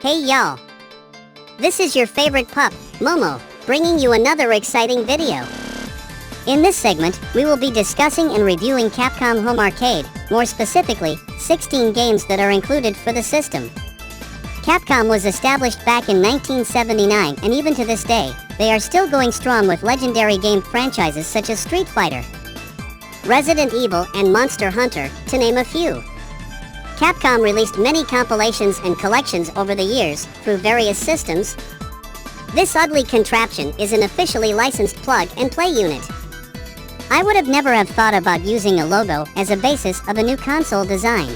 Hey y'all! This is your favorite pup, Momo, bringing you another exciting video. In this segment, we will be discussing and reviewing Capcom Home Arcade, more specifically, 16 games that are included for the system. Capcom was established back in 1979, and even to this day, they are still going strong with legendary game franchises such as Street Fighter, Resident Evil, and Monster Hunter, to name a few. Capcom released many compilations and collections over the years, through various systems. This ugly contraption is an officially licensed plug-and-play unit. I would have never have thought about using a logo as a basis of a new console design.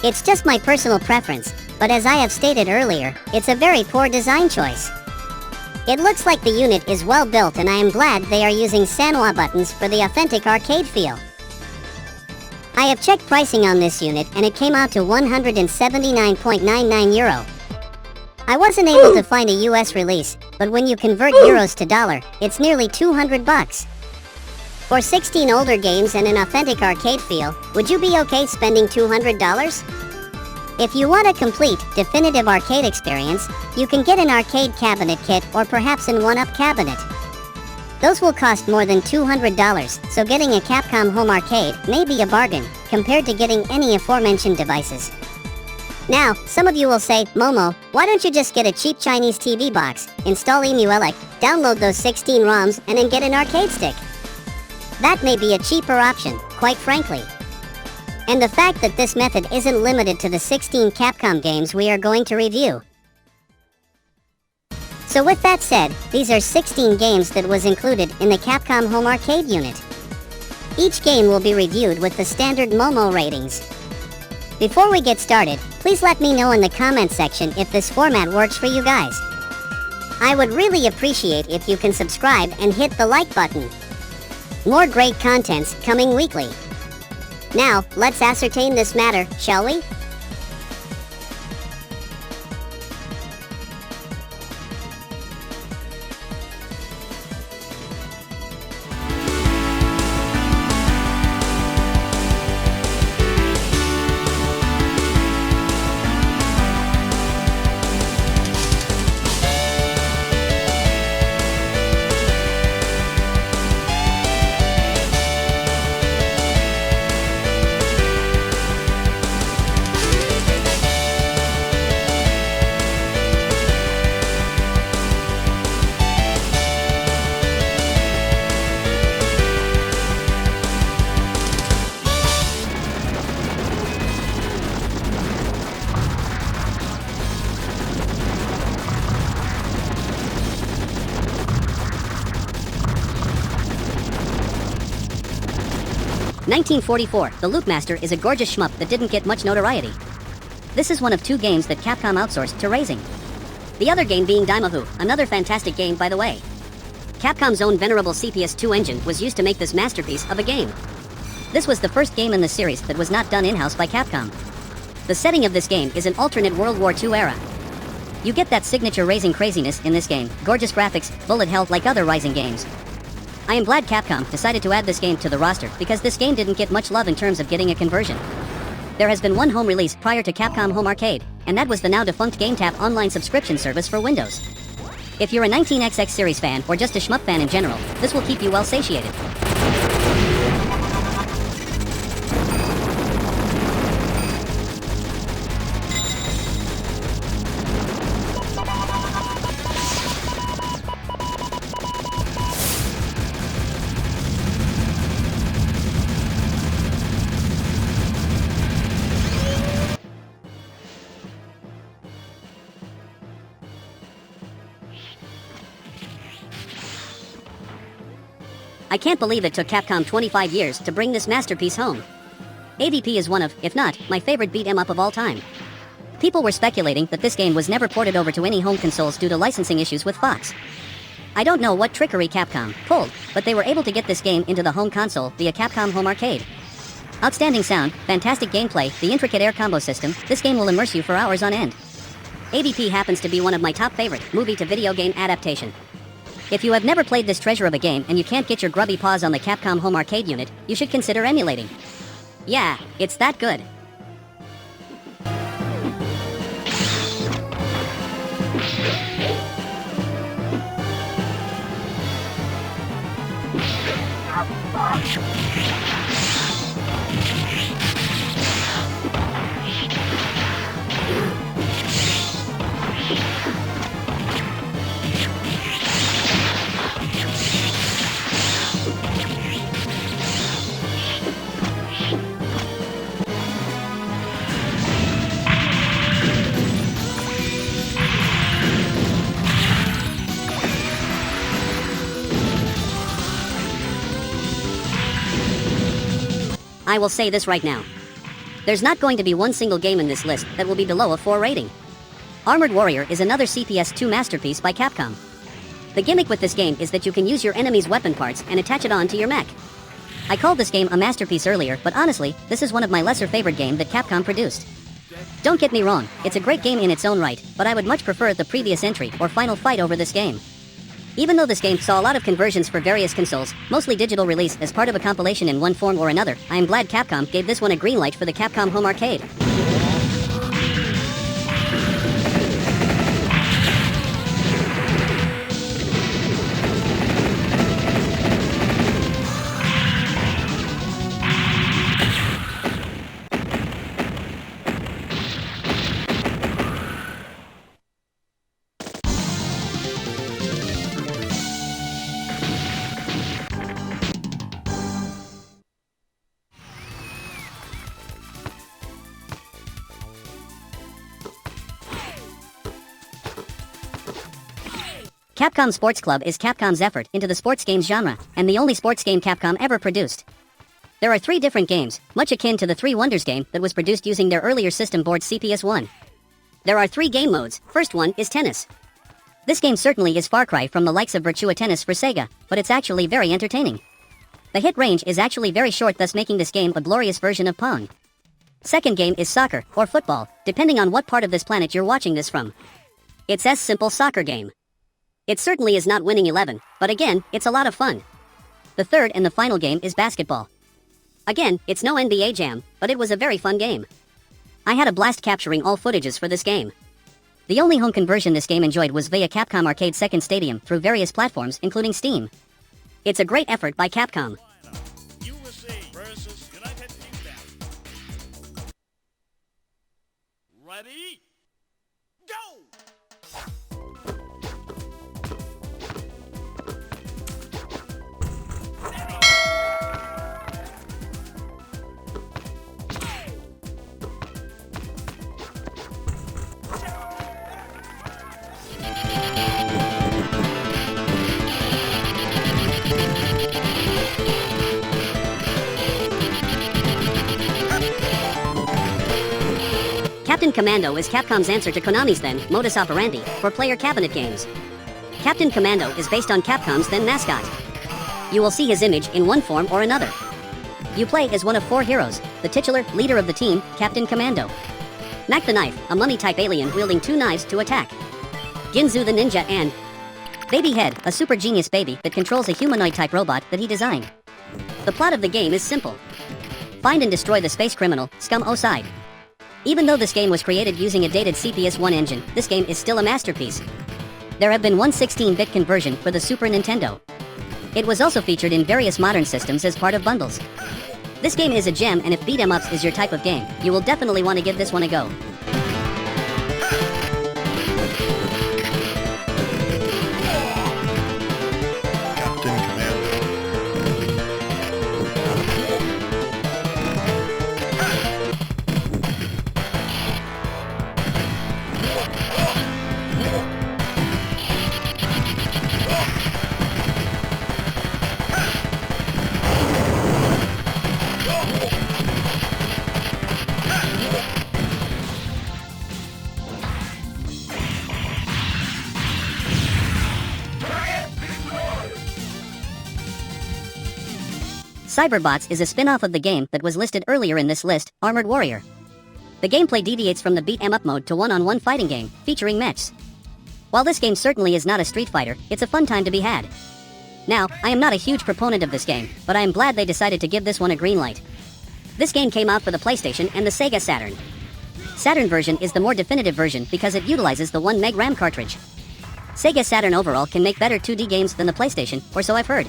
It's just my personal preference, but as I have stated earlier, it's a very poor design choice. It looks like the unit is well built, and I am glad they are using Sanwa buttons for the authentic arcade feel. I have checked pricing on this unit and it came out to €179.99. I wasn't able to find a US release, but when you convert euros to dollar, it's nearly $200. For 16 older games and an authentic arcade feel, would you be okay spending $200? If you want a complete, definitive arcade experience, you can get an arcade cabinet kit or perhaps an one-up cabinet. Those will cost more than $200, so getting a Capcom Home Arcade may be a bargain, compared to getting any aforementioned devices. Now, some of you will say, Momo, why don't you just get a cheap Chinese TV box, install EmuELEC, download those 16 ROMs, and then get an arcade stick? That may be a cheaper option, quite frankly. And the fact that this method isn't limited to the 16 Capcom games we are going to review. So with that said, these are 16 games that was included in the Capcom Home Arcade unit. Each game will be reviewed with the standard Momo ratings. Before we get started, please let me know in the comment section if this format works for you guys. I would really appreciate if you can subscribe and hit the like button. More great contents coming weekly. Now, let's ascertain this matter, shall we? "1944, The Loopmaster" is a gorgeous shmup that didn't get much notoriety. This is one of two games that Capcom outsourced to Raising. The other game being Daimahoo, another fantastic game by the way. Capcom's own venerable CPS-2 engine was used to make this masterpiece of a game. This was the first game in the series that was not done in-house by Capcom. The setting of this game is an alternate World War II era. You get that signature Raising craziness in this game, gorgeous graphics, bullet hell like other Rising games. I am glad Capcom decided to add this game to the roster because this game didn't get much love in terms of getting a conversion. There has been one home release prior to Capcom Home Arcade, and that was the now defunct GameTap online subscription service for Windows. If you're a 19XX series fan or just a shmup fan in general, this will keep you well satiated. I can't believe it took Capcom 25 years to bring this masterpiece home. AVP is one of, if not, my favorite beat-em-up of all time. People were speculating that this game was never ported over to any home consoles due to licensing issues with Fox. I don't know what trickery Capcom pulled, but they were able to get this game into the home console via Capcom Home Arcade. Outstanding sound, fantastic gameplay, the intricate air combo system, this game will immerse you for hours on end. AVP happens to be one of my top favorite movie-to-video game adaptation. If you have never played this treasure of a game and you can't get your grubby paws on the Capcom Home Arcade unit, you should consider emulating. Yeah, it's that good. I will say this right now. There's not going to be one single game in this list that will be below a 4 rating. Armored Warrior is another CPS 2 masterpiece by Capcom. The gimmick with this game is that you can use your enemy's weapon parts and attach it on to your mech. I called this game a masterpiece earlier, but honestly, this is one of my lesser favorite game that Capcom produced. Don't get me wrong, it's a great game in its own right, but I would much prefer the previous entry or Final Fight over this game. Even though this game saw a lot of conversions for various consoles, mostly digital release as part of a compilation in one form or another, I am glad Capcom gave this one a green light for the Capcom Home Arcade. Capcom Sports Club is Capcom's effort into the sports games genre, and the only sports game Capcom ever produced. There are 3 different games, much akin to the 3 Wonders game that was produced using their earlier system board CPS-1. There are 3 game modes. First one is tennis. This game certainly is far cry from the likes of Virtua Tennis for Sega, but it's actually very entertaining. The hit range is actually very short, thus making this game a glorious version of Pong. Second game is soccer, or football, depending on what part of this planet you're watching this from. It's as simple soccer game. It certainly is not winning 11, but again, it's a lot of fun. The third and the final game is basketball. Again, it's no NBA Jam, but it was a very fun game. I had a blast capturing all footages for this game. The only home conversion this game enjoyed was via Capcom Arcade Second Stadium through various platforms including Steam. It's a great effort by Capcom. USA versus United Kingdom. Ready? Go! Captain Commando is Capcom's answer to Konami's then modus operandi for player cabinet games. Captain Commando is based on Capcom's then mascot. You will see his image in one form or another. You play as one of 4 heroes, the titular leader of the team, Captain Commando. Mac the Knife, a mummy-type alien wielding 2 knives to attack. Ginzu the Ninja and Baby Head, a super genius baby that controls a humanoid-type robot that he designed. The plot of the game is simple. Find and destroy the space criminal, Scum Oside. Even though this game was created using a dated CPS-1 engine, this game is still a masterpiece. There have been one 16-bit conversion for the Super Nintendo. It was also featured in various modern systems as part of bundles. This game is a gem, and if beat-em-ups is your type of game, you will definitely want to give this one a go. Cyberbots is a spin-off of the game that was listed earlier in this list, Armored Warrior. The gameplay deviates from the beat-em-up mode to one-on-one fighting game, featuring mechs. While this game certainly is not a Street Fighter, it's a fun time to be had. Now, I am not a huge proponent of this game, but I am glad they decided to give this one a green light. This game came out for the PlayStation and the Sega Saturn. Saturn version is the more definitive version because it utilizes the 1 meg RAM cartridge. Sega Saturn overall can make better 2D games than the PlayStation, or so I've heard.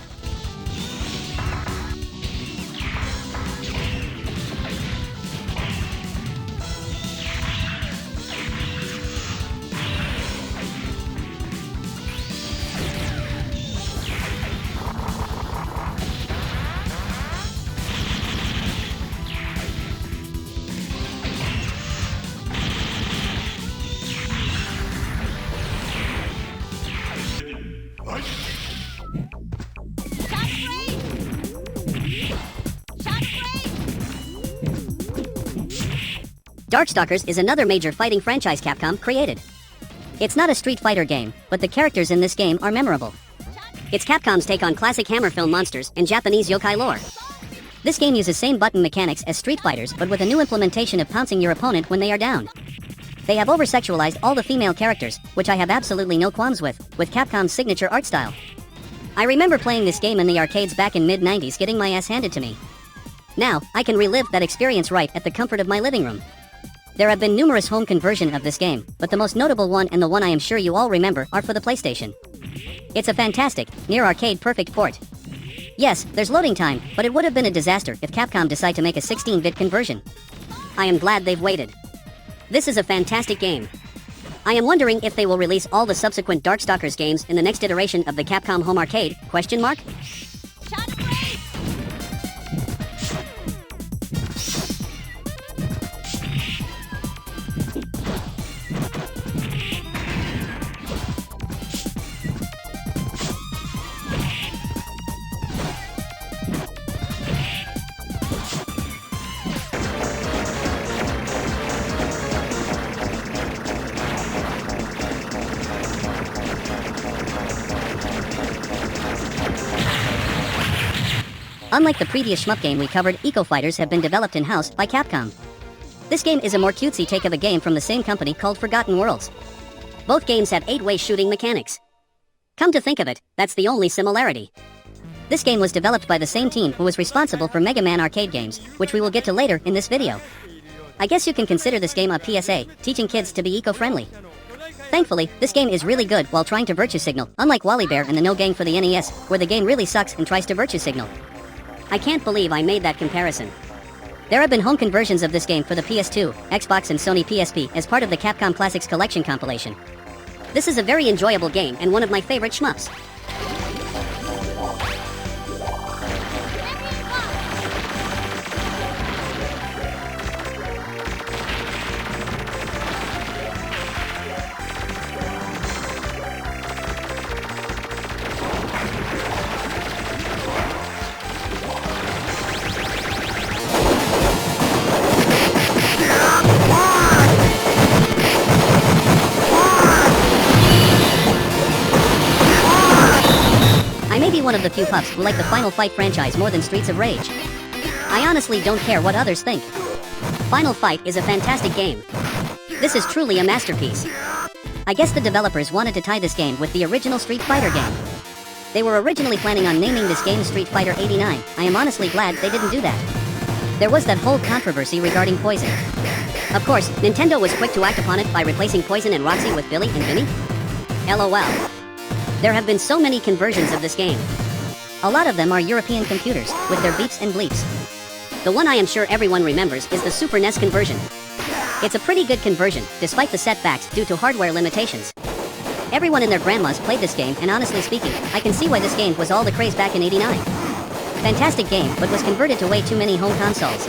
Darkstalkers is another major fighting franchise Capcom created. It's not a Street Fighter game, but the characters in this game are memorable. It's Capcom's take on classic Hammer film monsters and Japanese yokai lore. This game uses same button mechanics as Street Fighters but with a new implementation of pouncing your opponent when they are down. They have over-sexualized all the female characters, which I have absolutely no qualms with Capcom's signature art style. I remember playing this game in the arcades back in mid-90s getting my ass handed to me. Now, I can relive that experience right at the comfort of my living room. There have been numerous home conversions of this game, but the most notable one and the one I am sure you all remember are for the PlayStation. It's a fantastic, near-arcade perfect port. Yes, there's loading time, but it would have been a disaster if Capcom decided to make a 16-bit conversion. I am glad they've waited. This is a fantastic game. I am wondering if they will release all the subsequent Darkstalkers games in the next iteration of the Capcom Home Arcade, ? Unlike the previous shmup game we covered, Eco Fighters have been developed in-house by Capcom. This game is a more cutesy take of a game from the same company called Forgotten Worlds. Both games have 8-way shooting mechanics. Come to think of it, that's the only similarity. This game was developed by the same team who was responsible for Mega Man arcade games, which we will get to later in this video. I guess you can consider this game a PSA, teaching kids to be eco-friendly. Thankfully, this game is really good while trying to virtue signal, unlike Wally Bear and the No Gang for the NES, where the game really sucks and tries to virtue signal. I can't believe I made that comparison. There have been home conversions of this game for the PS2, Xbox and Sony PSP as part of the Capcom Classics Collection compilation. This is a very enjoyable game and one of my favorite shmups. One of the few pups who like the Final Fight franchise more than Streets of Rage. I honestly don't care what others think. Final Fight is a fantastic game. This is truly a masterpiece. I guess the developers wanted to tie this game with the original Street Fighter game. They were originally planning on naming this game Street Fighter 89. I am honestly glad they didn't do that. There was that whole controversy regarding Poison. Of course, Nintendo was quick to act upon it by replacing Poison and Roxy with Billy and Vinny. LOL. There have been so many conversions of this game. A lot of them are European computers, with their beeps and bleeps. The one I am sure everyone remembers is the Super NES conversion. It's a pretty good conversion, despite the setbacks due to hardware limitations. Everyone and their grandmas played this game, and honestly speaking, I can see why this game was all the craze back in '89. Fantastic game, but was converted to way too many home consoles.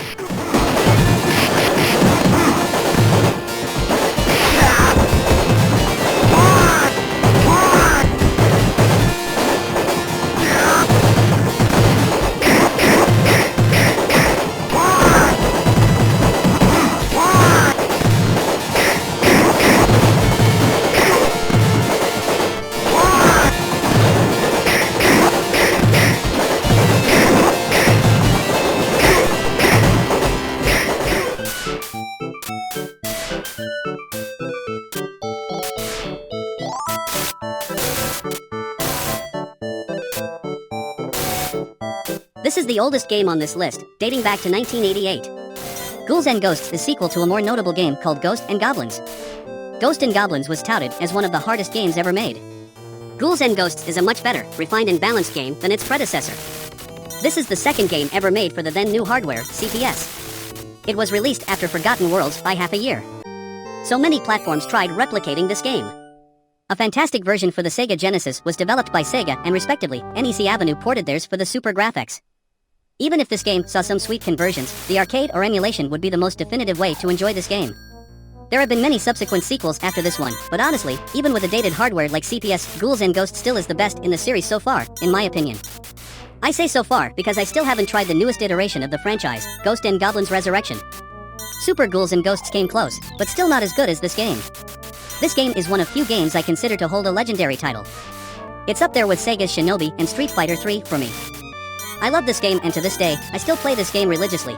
This is the oldest game on this list, dating back to 1988. Ghouls N Ghosts is sequel to a more notable game called Ghosts and Goblins. Ghosts and Goblins was touted as one of the hardest games ever made. Ghouls N Ghosts is a much better, refined and balanced game than its predecessor. This is the second game ever made for the then new hardware, CPS. It was released after Forgotten Worlds by half a year. So many platforms tried replicating this game. A fantastic version for the Sega Genesis was developed by Sega and respectively, NEC Avenue ported theirs for the Super Graphics. Even if this game saw some sweet conversions, the arcade or emulation would be the most definitive way to enjoy this game. There have been many subsequent sequels after this one, but honestly, even with a dated hardware like CPS, Ghouls N Ghosts still is the best in the series so far, in my opinion. I say so far because I still haven't tried the newest iteration of the franchise, Ghosts N Goblins Resurrection. Super Ghouls N Ghosts came close, but still not as good as this game. This game is one of few games I consider to hold a legendary title. It's up there with Sega's Shinobi and Street Fighter 3 for me. I love this game, and to this day, I still play this game religiously.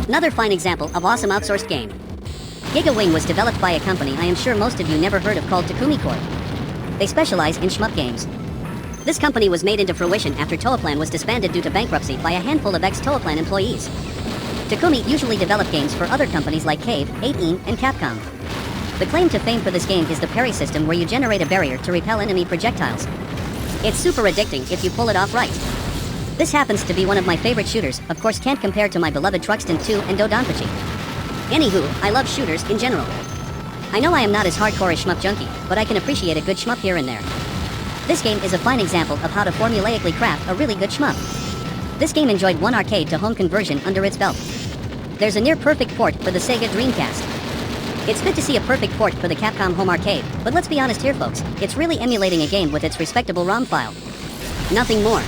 Another fine example of awesome outsourced game. Giga Wing was developed by a company I am sure most of you never heard of called Takumi Corp. They specialize in shmup games. This company was made into fruition after Toaplan was disbanded due to bankruptcy by a handful of ex-Toaplan employees. Takumi usually developed games for other companies like Cave, 18, and Capcom. The claim to fame for this game is the parry system, where you generate a barrier to repel enemy projectiles. It's super addicting if you pull it off right. This happens to be one of my favorite shooters, of course can't compare to my beloved Truxton 2 and Dodonpachi. Anywho, I love shooters in general. I know I am not as hardcore as Shmup Junkie, but I can appreciate a good shmup here and there. This game is a fine example of how to formulaically craft a really good shmup. This game enjoyed one arcade to home conversion under its belt. There's a near perfect port for the Sega Dreamcast. It's good to see a perfect port for the Capcom Home Arcade, but let's be honest here folks, it's really emulating a game with its respectable ROM file. Nothing more.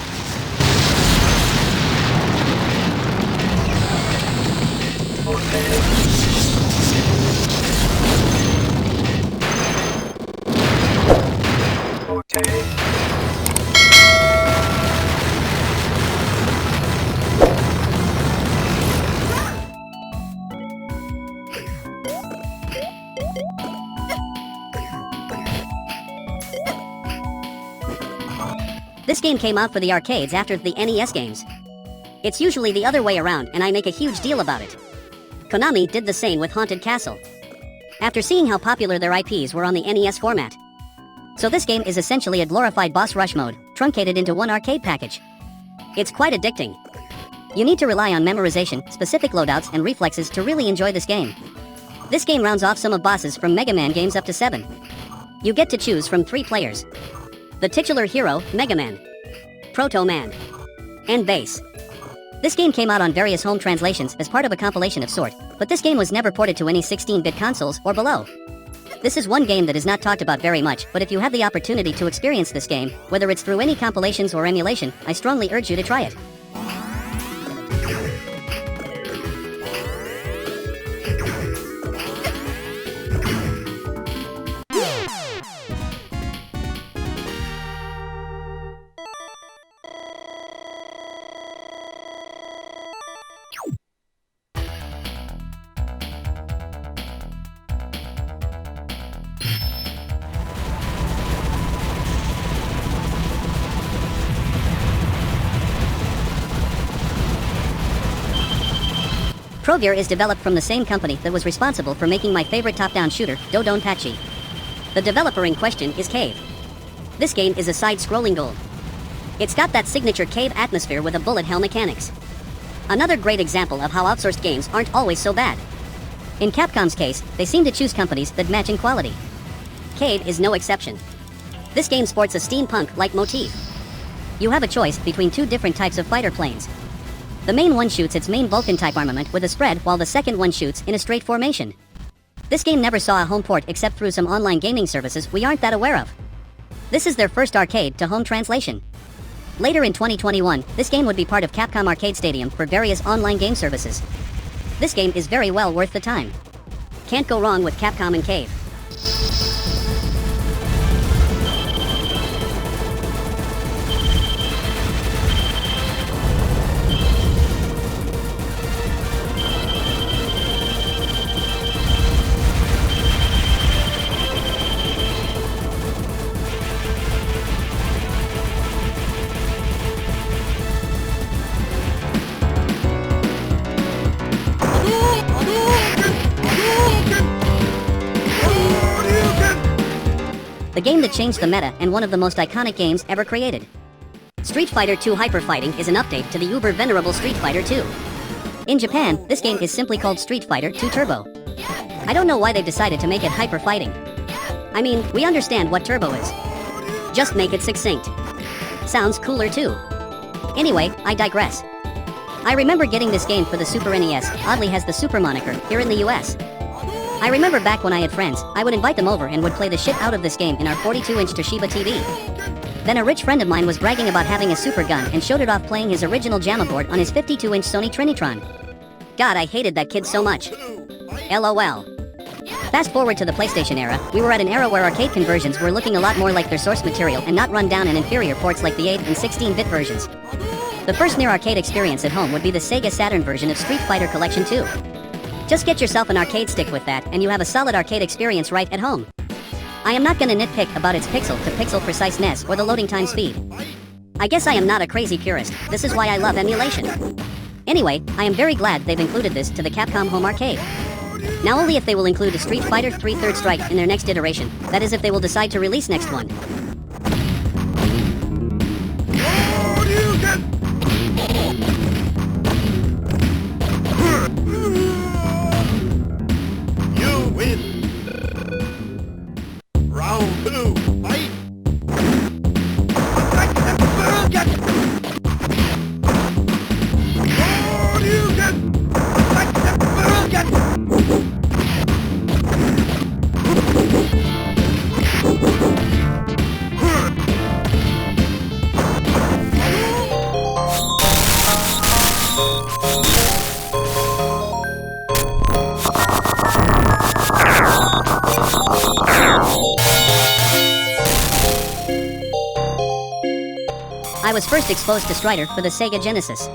This game came out for the arcades after the NES games. It's usually the other way around, and I make a huge deal about it. Konami did the same with Haunted Castle, after seeing how popular their IPs were on the NES format. So this game is essentially a glorified boss rush mode, truncated into one arcade package. It's quite addicting. You need to rely on memorization, specific loadouts, and reflexes to really enjoy this game. This game rounds off some of bosses from Mega Man games up to 7. You get to choose from 3 players: the titular hero, Mega Man, Proto Man, and Bass. This game came out on various home translations as part of a compilation of sort, but this game was never ported to any 16-bit consoles or below. This is one game that is not talked about very much, but if you have the opportunity to experience this game, whether it's through any compilations or emulation, I strongly urge you to try it. Progear is developed from the same company that was responsible for making my favorite top-down shooter, Dodonpachi. The developer in question is Cave. This game is a side-scrolling goal. It's got that signature Cave atmosphere with a bullet hell mechanics. Another great example of how outsourced games aren't always so bad. In Capcom's case, they seem to choose companies that match in quality. Cave is no exception. This game sports a steampunk-like motif. You have a choice between 2 different types of fighter planes. The main one shoots its main Vulcan-type armament with a spread, while the second one shoots in a straight formation. This game never saw a home port except through some online gaming services we aren't that aware of. This is their first arcade-to-home translation. Later in 2021, this game would be part of Capcom Arcade Stadium for various online game services. This game is very well worth the time. Can't go wrong with Capcom and Cave. The game that changed the meta and one of the most iconic games ever created. Street Fighter 2 Hyper Fighting is an update to the uber venerable Street Fighter 2. In Japan, this game is simply called Street Fighter 2 Turbo. I don't know why they've decided to make it Hyper Fighting. I mean, we understand what Turbo is. Just make it succinct. Sounds cooler too. Anyway, I digress. I remember getting this game for the Super NES, oddly has the Super moniker, here in the US. I remember back when I had friends, I would invite them over and would play the shit out of this game in our 42-inch Toshiba TV. Then a rich friend of mine was bragging about having a super gun and showed it off playing his original JAMA board on his 52-inch Sony Trinitron. God, I hated that kid so much. LOL. Fast forward to the PlayStation era, we were at an era where arcade conversions were looking a lot more like their source material and not run down and inferior ports like the 8 and 16-bit versions. The first near arcade experience at home would be the Sega Saturn version of Street Fighter Collection 2. Just get yourself an arcade stick with that and you have a solid arcade experience right at home. I am not gonna nitpick about its pixel-to-pixel precise NES or the loading time speed. I guess I am not a crazy purist, this is why I love emulation. Anyway, I am very glad they've included this to the Capcom Home Arcade. Now only if they will include a Street Fighter 3 Third Strike in their next iteration, that is if they will decide to release next one. You win. Round 2, fight. I was first exposed to Strider for the Sega Genesis.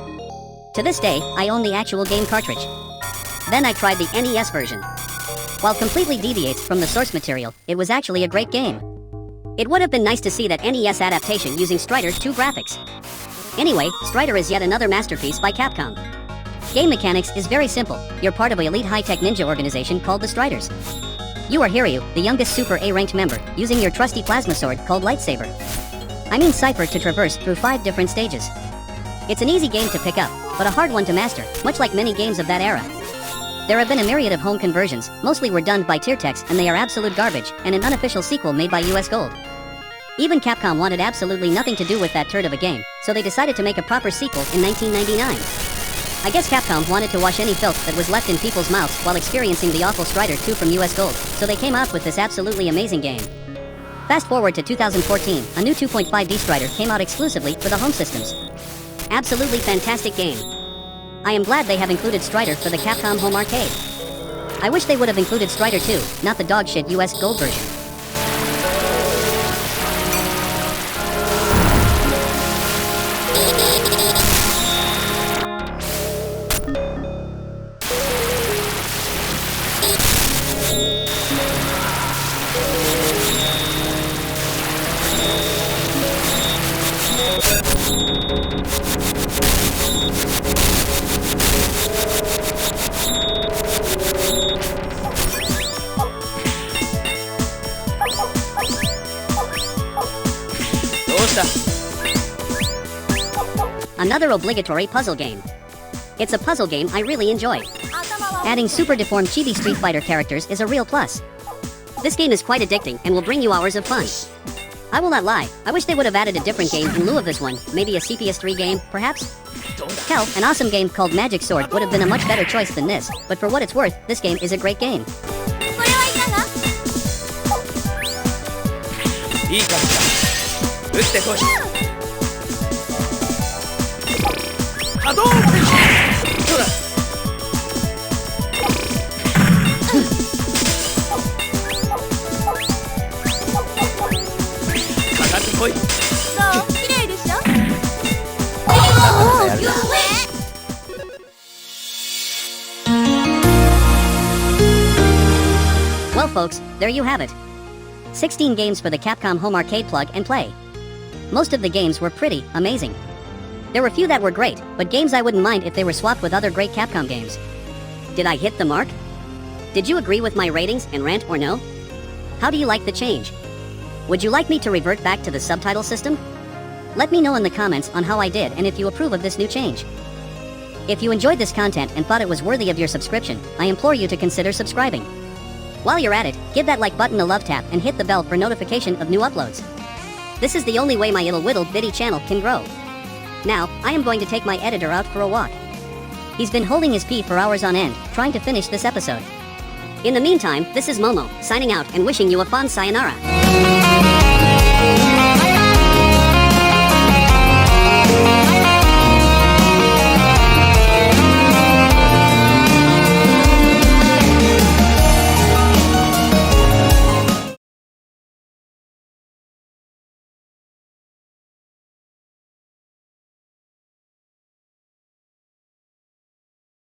To this day, I own the actual game cartridge. Then I tried the NES version. While completely deviates from the source material, it was actually a great game. It would have been nice to see that NES adaptation using Strider 2 graphics. Anyway, Strider is yet another masterpiece by Capcom. Game mechanics is very simple. You're part of an elite high-tech ninja organization called the Striders. You are Hiryu, the youngest Super A-ranked member, using your trusty plasma sword called Lightsaber. I mean Cypher to traverse through 5 different stages. It's an easy game to pick up, but a hard one to master, much like many games of that era. There have been a myriad of home conversions, mostly were done by Tiertex and they are absolute garbage, and an unofficial sequel made by US Gold. Even Capcom wanted absolutely nothing to do with that turd of a game, so they decided to make a proper sequel in 1999. I guess Capcom wanted to wash any filth that was left in people's mouths while experiencing the awful Strider 2 from US Gold, so they came out with this absolutely amazing game. Fast forward to 2014, a new 2.5D Strider came out exclusively for the home systems. Absolutely fantastic game. I am glad they have included Strider for the Capcom Home Arcade. I wish they would have included Strider 2, not the dogshit US Gold version. Another obligatory puzzle game. It's a puzzle game I really enjoy. Adding super deformed chibi Street Fighter characters is a real plus. This game is quite addicting and will bring you hours of fun. I will not lie, I wish they would have added a different game in lieu of this one, maybe a CPS3 game, perhaps? Hell, an awesome game called Magic Sword would have been a much better choice than this, but for what it's worth, this game is a great game. Well folks, there you have it. 16 games for the Capcom Home Arcade Plug and Play. Most of the games were pretty amazing. There were few that were great, but games I wouldn't mind if they were swapped with other great Capcom games. Did I hit the mark? Did you agree with my ratings and rant or no? How do you like the change? Would you like me to revert back to the subtitle system? Let me know in the comments on how I did and if you approve of this new change. If you enjoyed this content and thought it was worthy of your subscription, I implore you to consider subscribing. While you're at it, give that like button a love tap and hit the bell for notification of new uploads. This is the only way my little whittle bitty channel can grow. Now, I am going to take my editor out for a walk. He's been holding his pee for hours on end, trying to finish this episode. In the meantime, this is Momo, signing out and wishing you a fond sayonara.